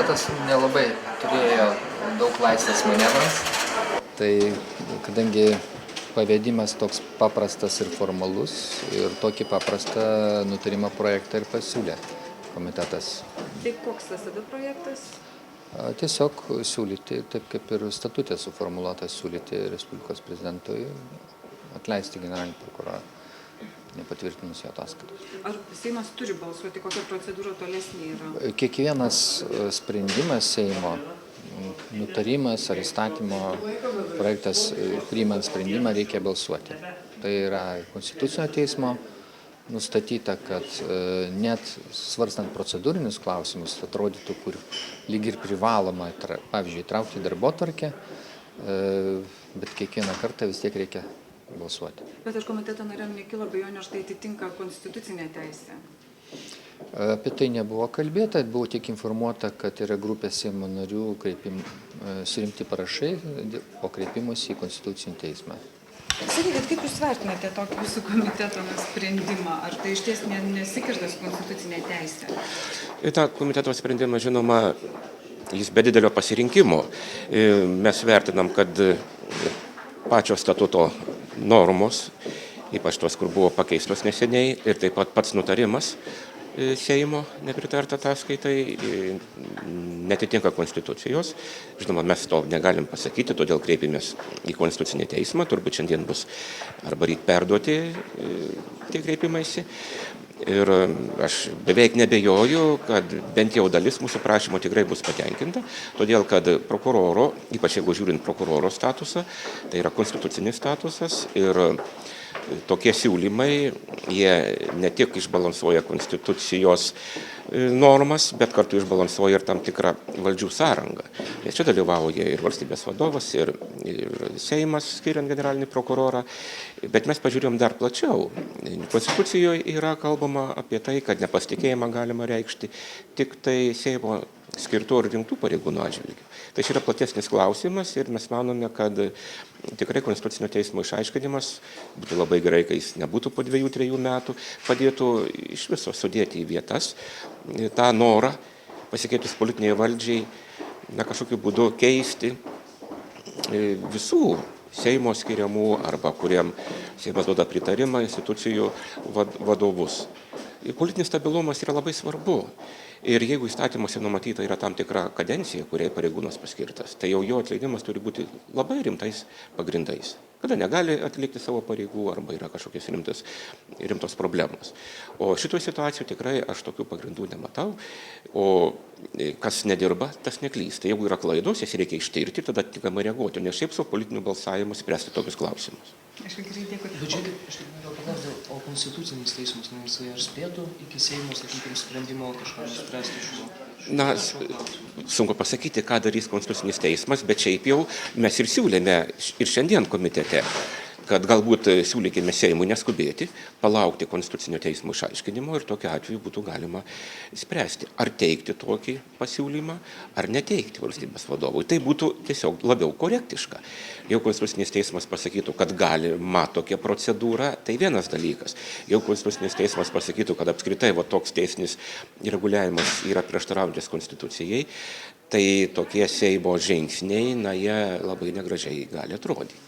komitetas nelabai turėjo daug laisvės manevrams. Tai kadangi pavedimas toks paprastas ir formalus ir tokį paprastą nutarimo projektą ir pasiūlė komitetas. Tai koks tas tada projektas? Tiesiog siūlyti, taip kaip ir statute suformuluotas, siūlyti Respublikos prezidentui atleisti generalinį prokurorą, nepatvirtinus jo ataskaitos. Ar Seimas turi balsuoti, kokia procedūra tolesnė yra? Kiekvienas sprendimas Seimo, nutarimas ar įstatymo projektas priimant sprendimą reikia balsuoti. Tai yra Konstitucinio teismo nustatyta, kad net svarstant procedūrinius klausimus atrodytų, kur lyg ir privaloma, pavyzdžiui, įtraukti darbotvarkę, bet kiekvieną kartą vis tiek reikia balsuoti. Bet aš komiteto nariam nekilo abejonių, ar tai atitinka konstitucinę teisę? Apie tai nebuvo kalbėta, buvo tik informuota, kad yra grupė Seimo narių surinkti parašai po kreipimusi į Konstitucinį teismą. Sakykit, kaip jūs vertinate tokį jūsų komiteto sprendimą? Ar tai iš ties nesikerta su konstitucinė teisė? Ta komiteto sprendimas, žinoma, jis be didelio pasirinkimo. Mes vertinam, kad pačios statuto normos, ypač tos, kur buvo pakeistos neseniai, ir taip pat pats nutarimas Seimo nepritarta ataskaitai netitinka Konstitucijos. Žinoma, mes to negalim pasakyti, todėl kreipėmės į Konstitucinį teismą, turbūt šiandien bus arba ryt perduoti tie kreipimaisi. Ir aš beveik nebejoju, kad bent jau dalis mūsų prašymo tikrai bus patenkinta, todėl kad prokuroro, ypač jeigu žiūrint prokuroro statusą, tai yra konstitucinis statusas ir tokie siūlymai, jie ne tik išbalansuoja Konstitucijos normas, bet kartu išbalansuoja ir tam tikrą valdžių sąrangą. Nes čia dalyvauja ir valstybės vadovas, ir Seimas skiriant generalinį prokurorą, bet mes pažiūrėjom dar plačiau. Konstitucijoje yra kalbama apie tai, kad nepasitikėjimą galima reikšti tik tai Seimo skirtų ir rinktų pareigūnų atžvilgių. Tai yra platesnis klausimas ir mes manome, kad tikrai Konstitucinio teismo išaiškinimas būtų labai gerai, kai jis nebūtų po 2-3 metų, padėtų iš viso sudėti į vietas tą norą pasikeitus politiniai valdžiai kažkokiu būdu keisti visų Seimo skiriamų arba kuriem Seimas duoda pritarimą institucijų vadovus. Politinis stabilumas yra labai svarbu. Ir jeigu įstatymuose numatyta yra tam tikra kadencija, kuriai pareigūnas paskirtas, tai jau jo atleidimas turi būti labai rimtais pagrindais. Kada negali atlikti savo pareigų arba yra kažkokios rimtos problemos. O šitoje situacijoje tikrai aš tokių pagrindų nematau. O kas nedirba, tas neklysta. Jeigu yra klaidos, jas reikia ištirti, tada tinkamai reaguoti, nes šiaip su politiniu balsavimu spręsti tokius klausimus. Aš gerai dėkui. Bet žiūrėkit, aš tik noriu paklausti, o Konstitucinis teismas, jisai ar spėtų iki Seimo, sakykime, sprendimo kažką nuspręsti iš to? Na, sunku pasakyti, ką darys Konstitucinis teismas, bet šiaip jau mes ir siūlėme ir šiandien komitete, kad galbūt siūlykime Seimui neskubėti, palaukti Konstitucinio teismo išaiškinimo ir tokiu atveju būtų galima spręsti, ar teikti tokį pasiūlymą, ar neteikti valstybės vadovui. Tai būtų tiesiog labiau korektiška. Jeigu Konstitucinis teismas pasakytų, kad galima tokia procedūra, tai vienas dalykas. Jeigu Konstitucinis teismas pasakytų, kad apskritai toks teisinis reguliavimas yra prieštaraujantis Konstitucijai, tai tokie Seimo žingsniai, jie labai negražiai gali atrodyti.